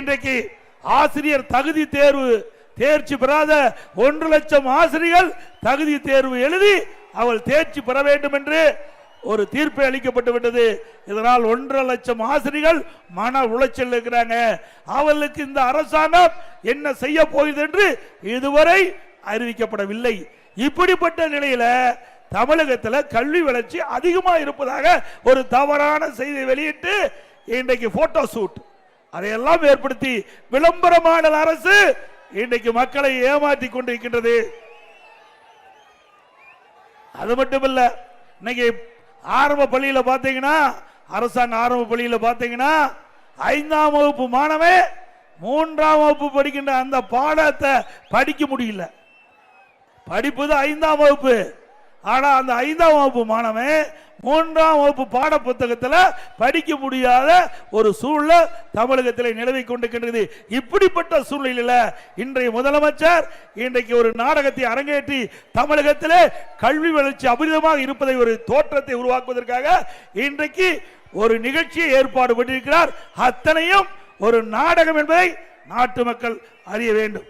இன்றைக்கு ஆசிரியர் தகுதி தேர்வு தேர்ச்சி பெறாத 1 லட்சம் ஆசிரியர்கள் தகுதி தேர்வு எழுதி அவள் தேர்ச்சி பெற வேண்டும் என்று ஒரு தீர்ப்பு அளிக்கப்பட்டு விட்டது. இதனால் 1.5 லட்சம் ஆசிரியர்கள் மன உளைச்சல் இருக்கிறாங்க. அவர்களுக்கு இந்த அரசாங்கம் என்ன செய்ய போகுது என்று இதுவரை அறிவிக்கப்படவில்லை. இப்படிப்பட்ட நிலையில தமிழகத்தில் கல்வி வளர்ச்சி அதிகமாக இருப்பதாக ஒரு தவறான செய்தி வெளியிட்டு இன்றைக்கு போட்டோ ஷூட் அதையெல்லாம் ஏற்படுத்தி விளம்பரமான அரசு இன்றைக்கு மக்களை ஏமாற்றி கொண்டிருக்கின்றது. அது மட்டுமல்ல, இன்னைக்கு ஆரம்ப பள்ளியில பாத்தீங்கன்னா, அரசாங்க ஆரம்ப பள்ளியில பாத்தீங்கன்னா 5ஆம் வகுப்பு மாணவன் 3ஆம் வகுப்பு படிக்கின்ற அந்த பாடத்தை படிக்க முடியல. படிப்பது 5ஆம் வகுப்பு. ஆனா அந்த 5ஆம் வகுப்பு மாணவன் 3ஆம் வகுப்பு பாட புத்தகத்தில் படிக்க முடியாத ஒரு சூழ்நிலை தமிழகத்தில் நிலவி கொண்டிருக்கின்றது. இப்படிப்பட்ட சூழ்நிலையில் இன்றைய முதலமைச்சர் இன்றைக்கு ஒரு நாடகத்தை அரங்கேற்றி தமிழகத்திலே கல்வி வளர்ச்சி அபரிதமாக இருப்பதை ஒரு தோற்றத்தை உருவாக்குவதற்காக இன்றைக்கு ஒரு நிகழ்ச்சியை ஏற்பாடு பண்ணியிருக்கிறார். அத்தனையும் ஒரு நாடகம் என்பதை நாட்டு மக்கள் அறிய வேண்டும்.